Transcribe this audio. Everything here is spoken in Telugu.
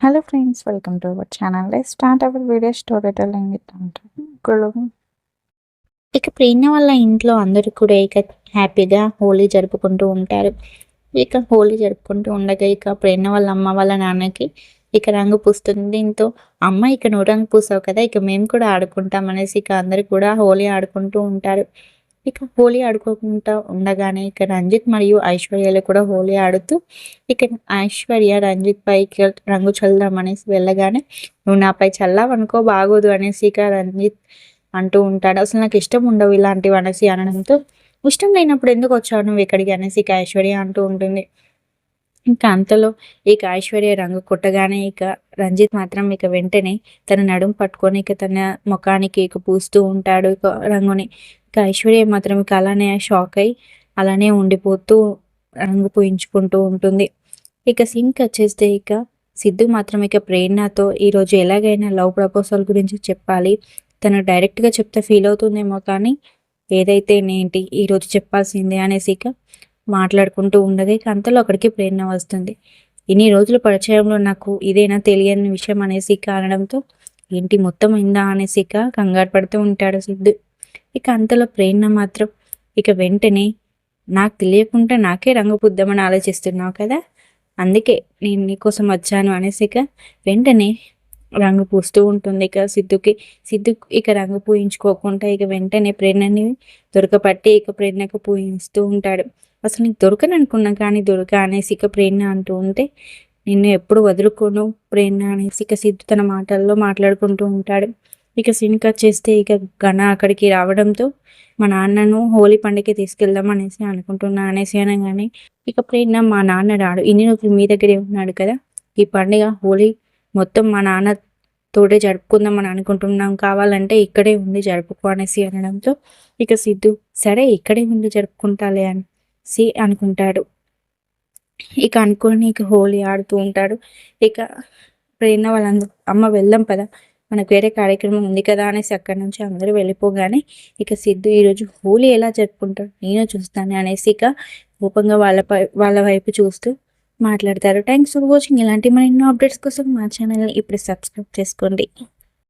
Hello friends, welcome to our channel. Let's start our video storytelling with Gulu. ప్రేరణ వాళ్ళ ఇంట్లో అందరూ కూడా హ్యాపీగా హోలీ జరుపుకుంటూ ఉంటారు. హోలీ జరుపుకుంటూ ఉండగా ప్రేరణ వాళ్ళ అమ్మ వాళ్ళ నాన్నకి రంగు పూస్తుంది. దీంతో అమ్మ నువ్వు రంగు పూసావు కదా, మేము కూడా ఆడుకుంటాం అనేసి అందరు కూడా హోలీ ఆడుకుంటూ ఉంటారు. హోలీ ఆడుకోకుండా ఉండగానే రంజిత్ మరియు ఐశ్వర్యలు కూడా హోలీ ఆడుతూ ఐశ్వర్య రంజిత్ పై రంగు చల్లుదాం అనేసి వెళ్ళగానే, నువ్వు నాపై చల్లావనుకో బాగోదు అనేసి రంజిత్ అంటూ ఉంటాడు. అసలు నాకు ఇష్టం ఉండవు ఇలాంటివి అనేసి అనడంతో, ఇష్టం లేనప్పుడు ఎందుకు వచ్చావు నువ్వు ఇక్కడికి అనేసి ఐశ్వర్య అంటూ ఉంటుంది. అంతలో ఐశ్వర్య రంగు కొట్టగానే రంజిత్ మాత్రం వెంటనే తన నడుము పట్టుకొని తన ముఖానికి పూస్తూ ఉంటాడు రంగుని. ఐశ్వర్య మాత్రం అలానే షాక్ అయి అలానే ఉండిపోతూ రంగు పూయించుకుంటూ ఉంటుంది. సింక్ వచ్చేస్తే సిద్ధు మాత్రం ప్రేరణతో ఈరోజు ఎలాగైనా లవ్ ప్రపోజల్ గురించి చెప్పాలి, తను డైరెక్ట్గా చెప్తే ఫీల్ అవుతుందేమో, కానీ ఏదైతే ఏంటి ఈరోజు చెప్పాల్సిందే అనేసి మాట్లాడుకుంటూ ఉండగా అంతలో అక్కడికి ప్రేరణ వస్తుంది. ఇన్ని రోజుల పరిచయంలో నాకు ఇదేనా తెలియని విషయం అనేసి అనడంతో, ఏంటి మొత్తం అయిందా అనేసి కంగారు పడుతూ ఉంటాడు సిద్ధు. అంతలో ప్రేరణ మాత్రం వెంటనే, నాకు తెలియకుండా నాకే రంగు పుద్దామని ఆలోచిస్తున్నావు కదా, అందుకే నేను నీకోసం వచ్చాను అనేసి వెంటనే రంగు పూస్తూ ఉంటుంది. సిద్ధుకి రంగు పూయించుకోకుండా వెంటనే ప్రేరణని దొరకపట్టి ప్రేరణకు పూయిస్తూ ఉంటాడు. అసలు నీకు దొరకను అనుకున్నా, కానీ దొరక అనేసి ప్రేరణ అంటూ ఉంటే, నిన్ను ఎప్పుడు వదులుకోను ప్రేరణ అనేసి సిద్ధు తన మాటల్లో మాట్లాడుకుంటూ ఉంటాడు. సినిక చేస్తే ఘన అక్కడికి రావడంతో, మా నాన్నను హోలీ పండుగకి తీసుకెళ్దాం అనేసి అనుకుంటున్నా అనేసి అనగానే, ప్రేరణ మా నాన్న రాడు, ఇన్ని రోజులు మీ దగ్గరే ఉన్నాడు కదా, ఈ పండుగ హోలీ మొత్తం మా నాన్న తోడే జరుపుకుందాం అని అనుకుంటున్నాం, కావాలంటే ఇక్కడే ఉండి జరుపుకో అనేసి అనడంతో, సిద్ధు సరే ఇక్కడే ఉండి జరుపుకుంటాలే అనేసి అనుకుంటాడు. అనుకొని హోలీ ఆడుతూ ఉంటాడు. ప్రేరణ వాళ్ళందరూ, అమ్మ వెళ్దాం పదా, మనకు వేరే కార్యక్రమం ఉంది కదా అనేసి అక్కడి నుంచి అందరూ వెళ్ళిపోగానే, సిద్ధు ఈరోజు హోలీ ఎలా జరుపుకుంటాడు నేను చూస్తాను అనేసి కోపంగా వాళ్ళ వైపు చూస్తూ మాట్లాడతారు. Thanks for watching. ఇలాంటి మరిన్నో అప్డేట్స్ కోసం మా ఛానల్ని ఇప్పుడు సబ్స్క్రైబ్ చేసుకోండి.